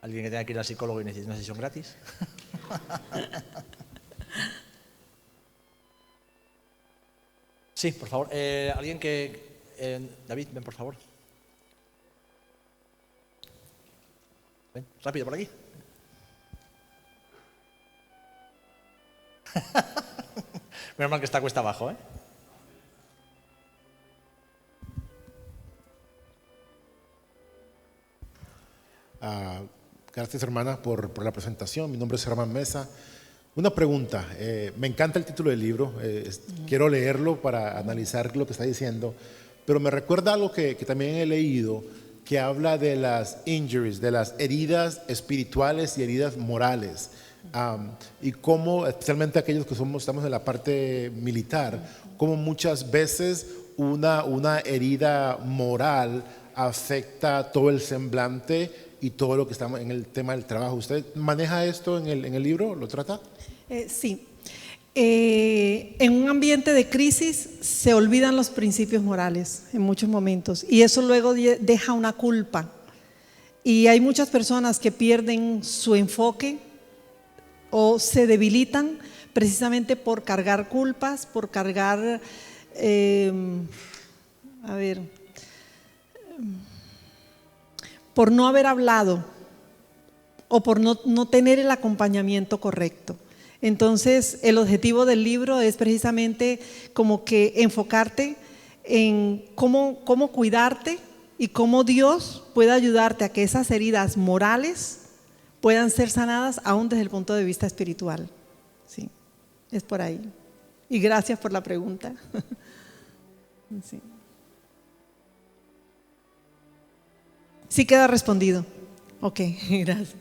¿Alguien que tenga que ir al psicólogo y necesite una sesión gratis? Sí, por favor. Alguien que... David, ven, por favor. Ven, rápido, por aquí. Menos mal que está cuesta abajo, ¿eh? Gracias, hermana, por la presentación. Mi nombre es Germán Mesa. Una pregunta, me encanta el título del libro, quiero leerlo para analizar lo que está diciendo, pero me recuerda algo que también he leído, que habla de las injuries, de las heridas espirituales y heridas morales, y cómo, especialmente aquellos que estamos en la parte militar, cómo muchas veces una herida moral afecta todo el semblante y todo lo que está en el tema del trabajo. ¿Usted maneja esto en el libro? ¿Lo trata? Sí. En un ambiente de crisis se olvidan los principios morales en muchos momentos y eso luego deja una culpa. Y hay muchas personas que pierden su enfoque o se debilitan precisamente por cargar culpas, por cargar, por no haber hablado o por no tener el acompañamiento correcto. Entonces, el objetivo del libro es precisamente como que enfocarte en cómo cuidarte y cómo Dios puede ayudarte a que esas heridas morales puedan ser sanadas aún desde el punto de vista espiritual. Sí, es por ahí. Y gracias por la pregunta. Sí. Sí queda respondido. Ok, gracias.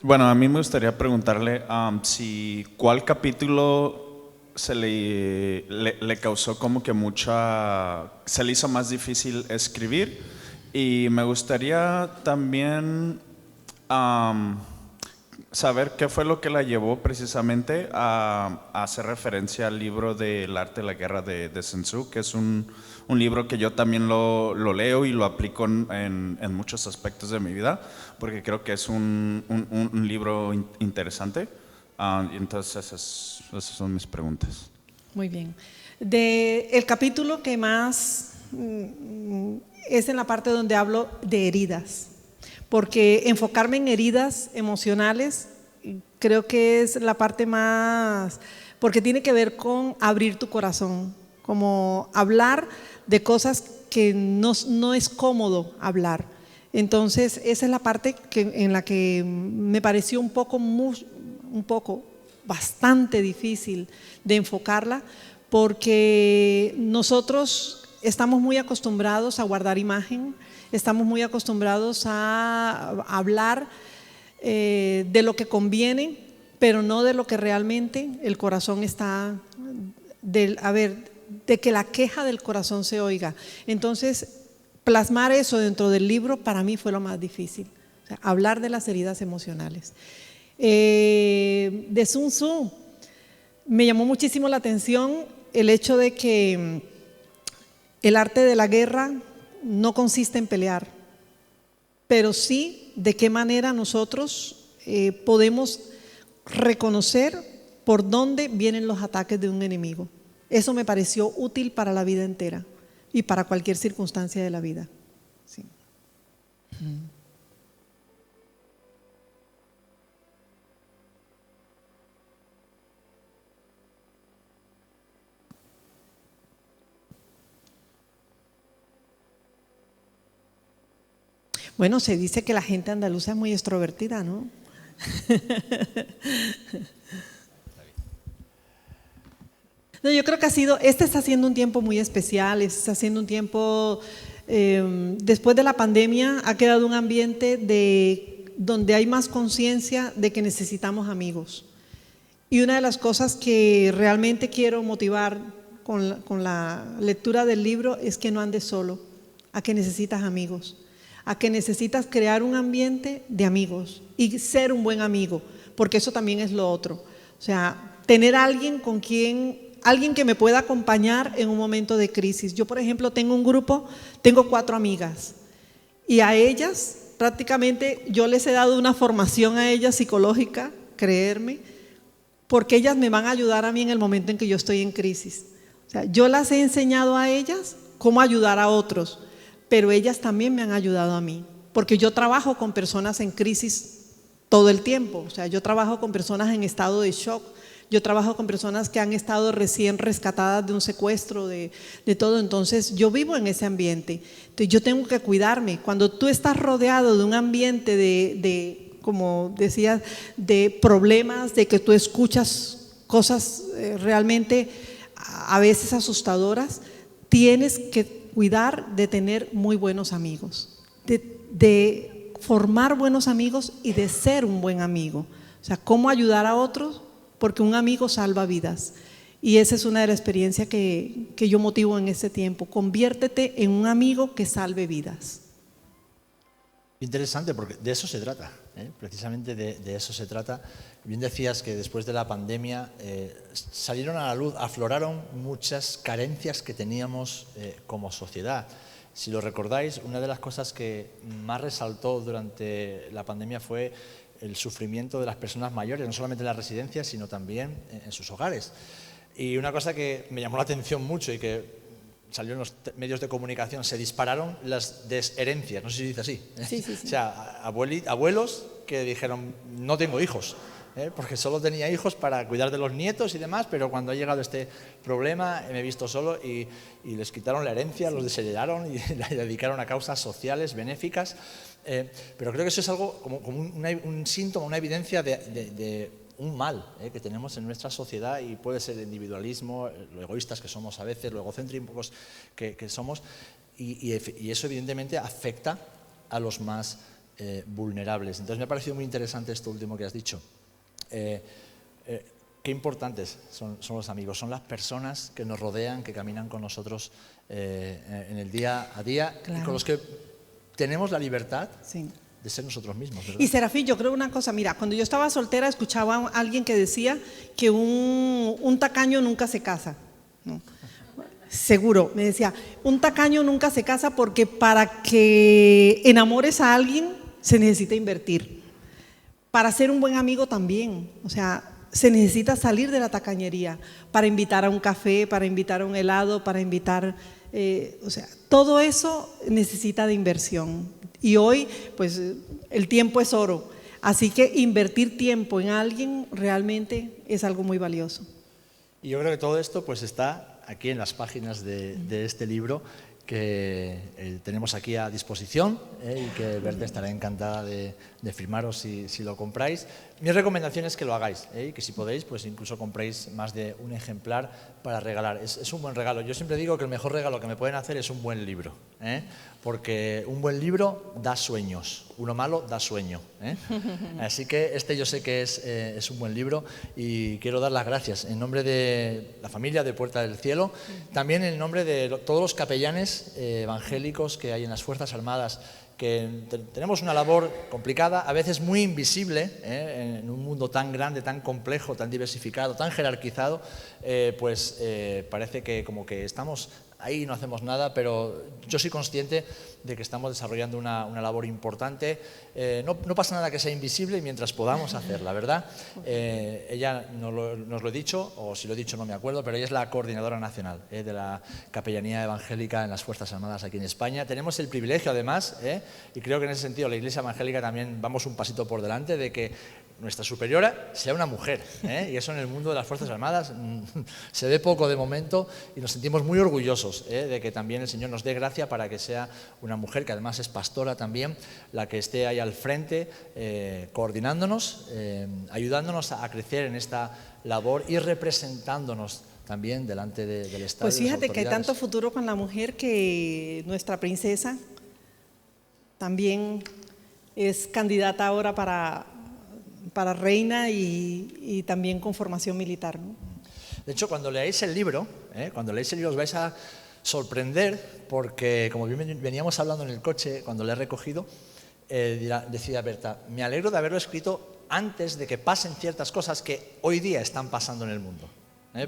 Bueno, a mí me gustaría preguntarle si cuál capítulo le causó como que se le hizo más difícil escribir, y me gustaría también saber qué fue lo que la llevó precisamente a hacer referencia al libro del arte de la guerra de Sun Tzu, que es un libro que yo también lo leo y lo aplico en muchos aspectos de mi vida, porque creo que es un libro interesante. Entonces esas son mis preguntas. Muy bien. El capítulo que más es en la parte donde hablo de heridas, porque enfocarme en heridas emocionales creo que es la parte más, porque tiene que ver con abrir tu corazón, como hablar de cosas que no es cómodo hablar. Entonces esa es la parte en la que me pareció bastante difícil de enfocarla, porque nosotros estamos muy acostumbrados a guardar imagen, estamos muy acostumbrados a hablar de lo que conviene, pero no de lo que realmente el corazón está, de que la queja del corazón se oiga. Entonces, plasmar eso dentro del libro para mí fue lo más difícil, o sea, hablar de las heridas emocionales. De Sun Tzu me llamó muchísimo la atención el hecho de que el arte de la guerra no consiste en pelear, pero sí de qué manera nosotros podemos reconocer por dónde vienen los ataques de un enemigo. Eso me pareció útil para la vida entera y para cualquier circunstancia de la vida. Sí. Bueno, se dice que la gente andaluza es muy extrovertida, ¿no? No, yo creo que este está siendo un tiempo muy especial, está siendo un tiempo, después de la pandemia ha quedado un ambiente donde hay más conciencia de que necesitamos amigos. Y una de las cosas que realmente quiero motivar con la lectura del libro es que no andes solo, a que necesitas amigos, a que necesitas crear un ambiente de amigos y ser un buen amigo, porque eso también es lo otro. O sea, tener a alguien alguien que me pueda acompañar en un momento de crisis. Yo, por ejemplo, tengo un grupo, tengo 4 amigas y a ellas prácticamente yo les he dado una formación a ellas psicológica, creerme, porque ellas me van a ayudar a mí en el momento en que yo estoy en crisis. O sea, yo las he enseñado a ellas cómo ayudar a otros, pero ellas también me han ayudado a mí, porque yo trabajo con personas en crisis todo el tiempo. O sea, yo trabajo con personas en estado de shock, Yo trabajo con personas que han estado recién rescatadas de un secuestro, de todo. Entonces, yo vivo en ese ambiente. Entonces, yo tengo que cuidarme. Cuando tú estás rodeado de un ambiente de como decías, de problemas, de que tú escuchas cosas realmente a veces asustadoras, tienes que cuidar de tener muy buenos amigos, de formar buenos amigos y de ser un buen amigo. O sea, cómo ayudar a otros, porque un amigo salva vidas. Y esa es una de las experiencias que yo motivo en este tiempo. Conviértete en un amigo que salve vidas. Interesante, porque de eso se trata, precisamente de eso se trata. Bien decías que después de la pandemia salieron a la luz, afloraron muchas carencias que teníamos como sociedad. Si lo recordáis, una de las cosas que más resaltó durante la pandemia fue el sufrimiento de las personas mayores, no solamente en las residencias, sino también en sus hogares. Y una cosa que me llamó la atención mucho y que salió en los medios de comunicación, se dispararon las desherencias, no sé si dice así. Sí, sí, sí. O sea, abuelos que dijeron, no tengo hijos, porque solo tenía hijos para cuidar de los nietos y demás, pero cuando ha llegado este problema me he visto solo y les quitaron la herencia, los desheredaron y la dedicaron a causas sociales, benéficas. Pero creo que eso es algo como un síntoma, una evidencia de un mal que tenemos en nuestra sociedad, y puede ser el individualismo, lo egoístas que somos a veces, lo egocéntricos que somos, y eso evidentemente afecta a los más vulnerables. Entonces me ha parecido muy interesante esto último que has dicho. Qué importantes son los amigos, son las personas que nos rodean, que caminan con nosotros en el día a día, claro, y con los que tenemos la libertad. Sí. De ser nosotros mismos, ¿verdad? Y Serafín, yo creo una cosa, mira, cuando yo estaba soltera escuchaba a alguien que decía que un tacaño nunca se casa, ¿no? Seguro, me decía, un tacaño nunca se casa porque para que enamores a alguien se necesita invertir. Para ser un buen amigo también, o sea, se necesita salir de la tacañería para invitar a un café, para invitar a un helado, para invitar, o sea, todo eso necesita de inversión. Y hoy, pues, el tiempo es oro. Así que invertir tiempo en alguien realmente es algo muy valioso. Y yo creo que todo esto pues está aquí en las páginas de este libro que tenemos aquí a disposición, y que Berta estará encantada de firmaros si lo compráis. Mi recomendación es que lo hagáis, y que si podéis, pues incluso compréis más de un ejemplar para regalar. Es un buen regalo. Yo siempre digo que el mejor regalo que me pueden hacer es un buen libro, porque un buen libro da sueños, uno malo da sueño. Así que yo sé que es un buen libro, y quiero dar las gracias en nombre de la familia de Puerta del Cielo, también en nombre de todos los capellanes evangélicos que hay en las Fuerzas Armadas, que tenemos una labor complicada, a veces muy invisible, en un mundo tan grande, tan complejo, tan diversificado, tan jerarquizado, parece que como que estamos ahí y no hacemos nada, pero yo soy consciente de que estamos desarrollando una labor importante. No pasa nada que sea invisible y mientras podamos hacerla, ¿verdad? Ella nos lo he dicho, o si lo he dicho no me acuerdo, pero ella es la coordinadora nacional de la Capellanía Evangélica en las Fuerzas Armadas aquí en España. Tenemos el privilegio, además, y creo que en ese sentido la Iglesia Evangélica también vamos un pasito por delante, de que nuestra superiora sea una mujer, y eso en el mundo de las Fuerzas Armadas se ve poco de momento, y nos sentimos muy orgullosos de que también el Señor nos dé gracia para que sea una mujer, que además es pastora también, la que esté ahí al frente, coordinándonos, ayudándonos a crecer en esta labor y representándonos también delante del Estado. Pues fíjate que hay tanto futuro con la mujer que nuestra princesa también es candidata ahora para reina y también con formación militar, ¿no? De hecho, cuando leáis el libro, os vais a sorprender, porque como veníamos hablando en el coche cuando lo he recogido, decía Berta, me alegro de haberlo escrito antes de que pasen ciertas cosas que hoy día están pasando en el mundo.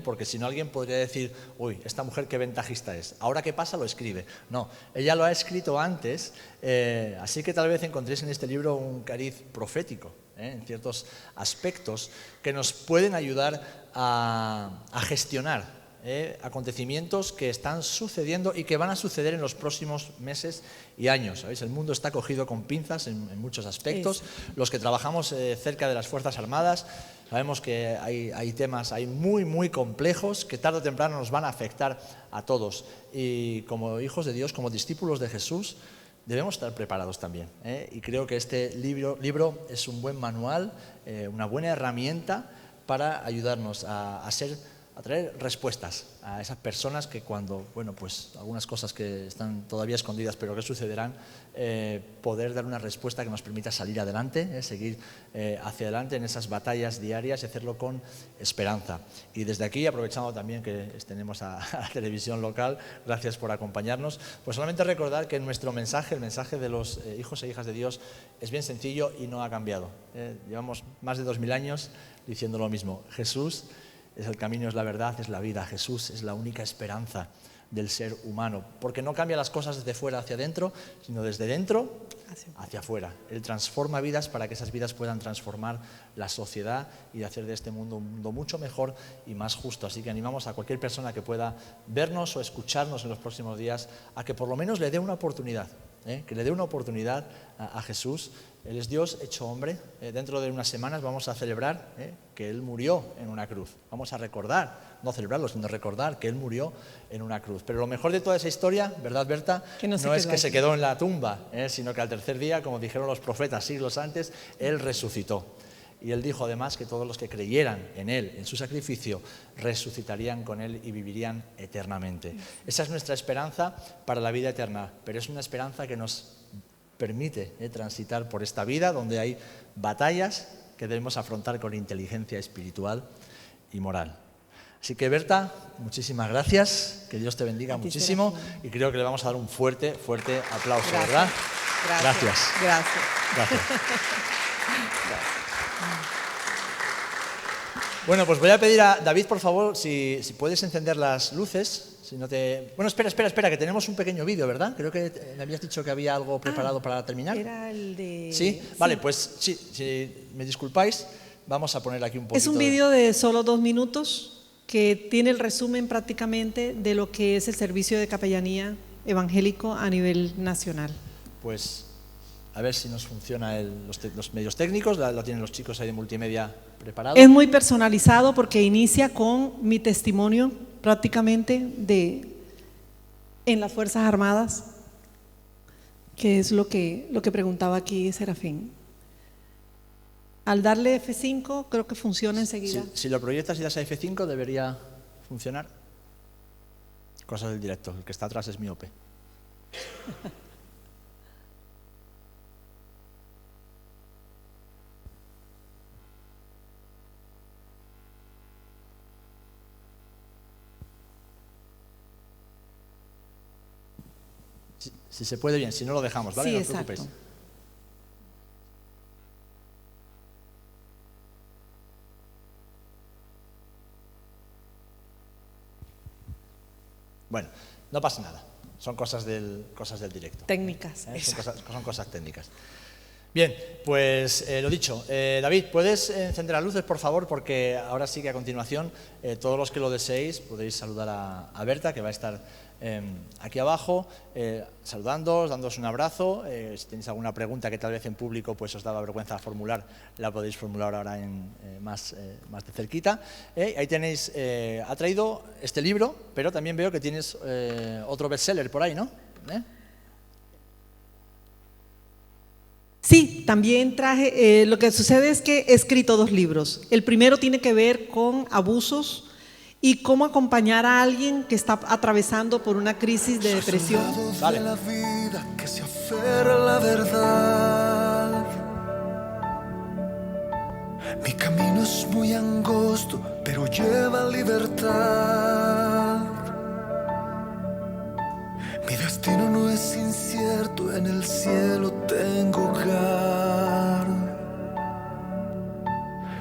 Porque si no, alguien podría decir, uy, esta mujer qué ventajista es, ahora que pasa lo escribe. No, ella lo ha escrito antes, así que tal vez encontréis en este libro un cariz profético, en ciertos aspectos que nos pueden ayudar a gestionar acontecimientos que están sucediendo y que van a suceder en los próximos meses y años. ¿Sabéis? El mundo está cogido con pinzas en muchos aspectos. Los que trabajamos cerca de las Fuerzas Armadas sabemos que hay temas muy complejos que tarde o temprano nos van a afectar a todos. Y como hijos de Dios, como discípulos de Jesús, debemos estar preparados también. Y creo que este libro es un buen manual, una buena herramienta para ayudarnos a traer respuestas a esas personas que cuando, bueno, pues algunas cosas que están todavía escondidas pero que sucederán, poder dar una respuesta que nos permita salir adelante, seguir hacia adelante en esas batallas diarias y hacerlo con esperanza. Y desde aquí, aprovechando también que tenemos a la televisión local, gracias por acompañarnos, pues solamente recordar que nuestro mensaje, el mensaje de los hijos e hijas de Dios, es bien sencillo y no ha cambiado. Llevamos más de 2000 años diciendo lo mismo. Jesús es el camino, es la verdad, es la vida. Jesús es la única esperanza del ser humano, porque no cambia las cosas desde fuera hacia adentro, sino desde dentro hacia afuera. Él transforma vidas para que esas vidas puedan transformar la sociedad y hacer de este mundo un mundo mucho mejor y más justo. Así que animamos a cualquier persona que pueda vernos o escucharnos en los próximos días a que por lo menos le dé una oportunidad, que le dé una oportunidad a Jesús. Él es Dios hecho hombre. Dentro de unas semanas vamos a celebrar que Él murió en una cruz. Vamos a recordar, no celebrarlo, sino recordar que Él murió en una cruz. Pero lo mejor de toda esa historia, ¿verdad, Berta? No es que se quedó en la tumba, sino que al tercer día, como dijeron los profetas siglos antes, Él resucitó. Y Él dijo además que todos los que creyeran en Él, en su sacrificio, resucitarían con Él y vivirían eternamente. Esa es nuestra esperanza para la vida eterna, pero es una esperanza que nos permite transitar por esta vida donde hay batallas que debemos afrontar con inteligencia espiritual y moral. Así que, Berta, muchísimas gracias, que Dios te bendiga muchísimo y creo que le vamos a dar un fuerte aplauso, gracias. ¿Verdad? Gracias. Bueno, pues voy a pedir a David, por favor, si puedes encender las luces. Si no te... Bueno, espera, que tenemos un pequeño vídeo, ¿verdad? Creo que me habías dicho que había algo preparado para terminar. Era el de... ¿Sí? Vale, pues sí, si me disculpáis, vamos a poner aquí un poquito... Es un vídeo de solo 2 minutos que tiene el resumen prácticamente de lo que es el servicio de capellanía evangélico a nivel nacional. Pues a ver si nos funciona los medios técnicos, lo tienen los chicos ahí de multimedia preparado. Es muy personalizado porque inicia con mi testimonio prácticamente en las Fuerzas Armadas, que es lo que preguntaba aquí Serafín. Al darle F5 creo que funciona enseguida. Si lo proyectas y das a F5 debería funcionar. Cosas del directo, el que está atrás es miope. Si se puede bien, si no lo dejamos, ¿vale? Sí, no os exacto. preocupéis. Bueno, no pasa nada, son cosas del directo. Técnicas. Son cosas técnicas. Bien, pues lo dicho, David, ¿puedes encender las luces, por favor? Porque ahora sí que a continuación, todos los que lo deseéis, podéis saludar a Berta, que va a estar aquí abajo, saludándoos, dándoos un abrazo. Si tenéis alguna pregunta que tal vez en público pues os daba vergüenza formular, la podéis formular ahora más de cerquita. Ahí tenéis, ha traído este libro, pero también veo que tienes otro bestseller por ahí, ¿no? Sí, también traje, lo que sucede es que he escrito 2 libros. El primero tiene que ver con abusos y cómo acompañar a alguien que está atravesando por una crisis de depresión. Vale. De la vida que se aferra a la verdad. Mi camino es muy angosto, pero lleva libertad. Mi destino no es incierto, en el cielo tengo hogar.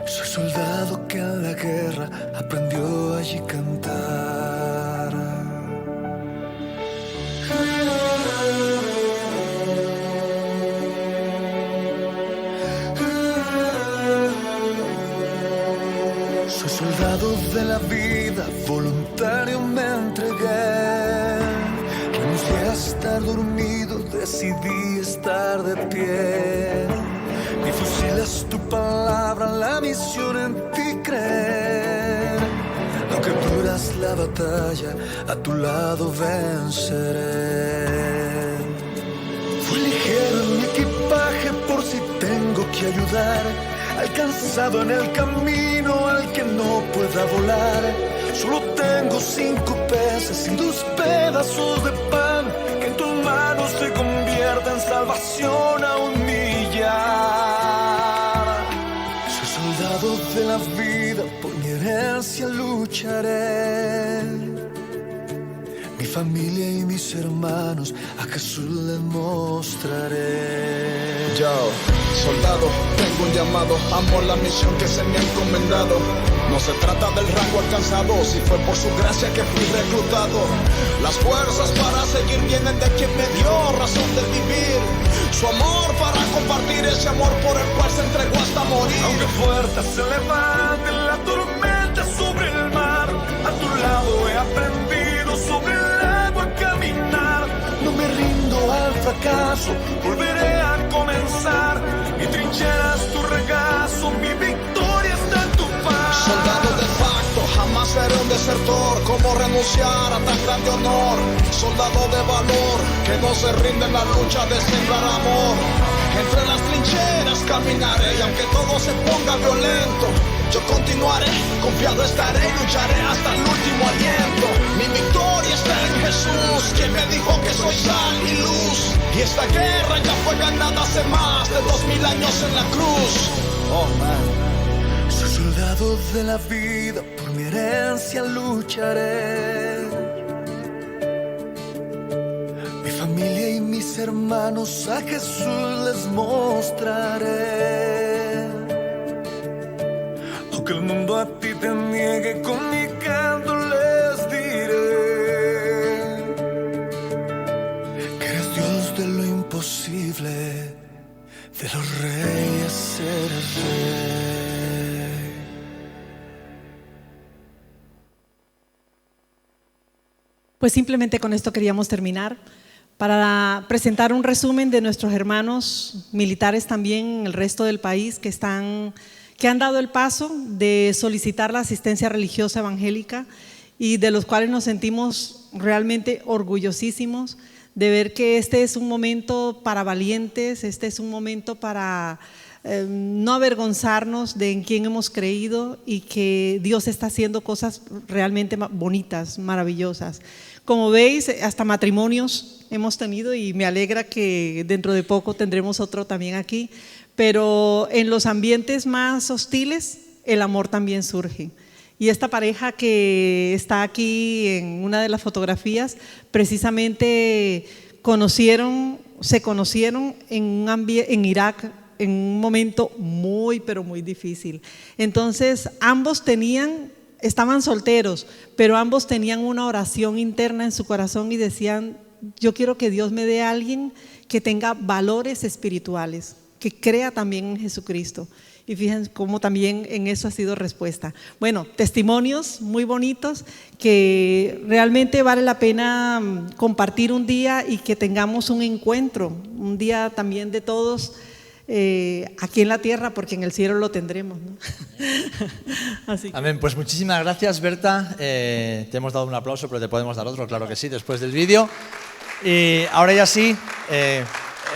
Soy soldado que en la guerra aprendió allí a cantar. Soy soldado de la vida, voluntario me entregué. Renuncié a estar dormido, decidí estar de pie. Mi fusil es tu palabra, la misión en ti creer. Aunque duras la batalla, a tu lado venceré. Fui ligero en mi equipaje por si tengo que ayudar. Alcanzado en el camino al que no pueda volar. Solo tengo 5 peces y 2 pedazos de pan, que en tus manos se convierta en salvación a un millar. Soy soldado de la vida, por mi herencia lucharé. Mi familia y mis hermanos a Jesús les mostraré. Yo, soldado, tengo un llamado, amo la misión que se me ha encomendado. No se trata del rango alcanzado, si fue por su gracia que fui reclutado. Las fuerzas para seguir vienen de quien me dio razón de vivir. Su amor para compartir ese amor por el cual se entregó hasta morir. Aunque fuerte se levante la tormenta sobre el mar, a tu lado he aprendido sobre el agua a caminar. No me rindo al fracaso, volveré a comenzar. Mi trinchera es tu regazo, mi victoria está en tu paz. Soldado de facto, jamás seré un desertor. ¿Cómo renunciar a tan grande honor? Soldado de valor, que no se rinde en la lucha de sembrar amor. Entre las trincheras caminaré y aunque todo se ponga violento, yo continuaré, confiado estaré y lucharé hasta el último aliento. Mi victoria está en Jesús, quien me dijo que soy sal y luz. Y esta guerra ya fue ganada hace más de 2000 años en la cruz. Oh man. Soy soldado de la vida, por mi herencia lucharé. Mi familia y mis hermanos a Jesús les mostraré. Aunque el mundo a ti te niegue, con mi canto les diré que eres Dios de lo imposible, de los reyes eres rey. Pues simplemente con esto queríamos terminar para presentar un resumen de nuestros hermanos militares también en el resto del país que han dado el paso de solicitar la asistencia religiosa evangélica y de los cuales nos sentimos realmente orgullosísimos de ver que este es un momento para valientes, este es un momento para no avergonzarnos de en quién hemos creído y que Dios está haciendo cosas realmente bonitas, maravillosas. Como veis, hasta matrimonios hemos tenido y me alegra que dentro de poco tendremos otro también aquí. Pero en los ambientes más hostiles, el amor también surge. Y esta pareja que está aquí en una de las fotografías, precisamente se conocieron en Irak en un momento muy, pero muy difícil. Entonces, ambos estaban solteros, pero ambos tenían una oración interna en su corazón y decían: yo quiero que Dios me dé a alguien que tenga valores espirituales, que crea también en Jesucristo. Y fíjense cómo también en eso ha sido respuesta. Bueno, testimonios muy bonitos que realmente vale la pena compartir un día y que tengamos un encuentro, un día también de todos aquí en la tierra, porque en el cielo lo tendremos, ¿no? Así que. Amén, pues muchísimas gracias, Berta. Te hemos dado un aplauso, pero te podemos dar otro, claro que sí, después del vídeo. Y ahora ya sí,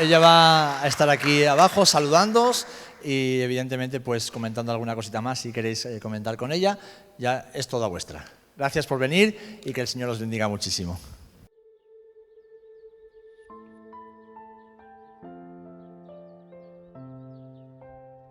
ella va a estar aquí abajo saludándoos y evidentemente pues comentando alguna cosita más si queréis comentar con ella. Ya es toda vuestra. Gracias por venir y que el Señor os bendiga muchísimo.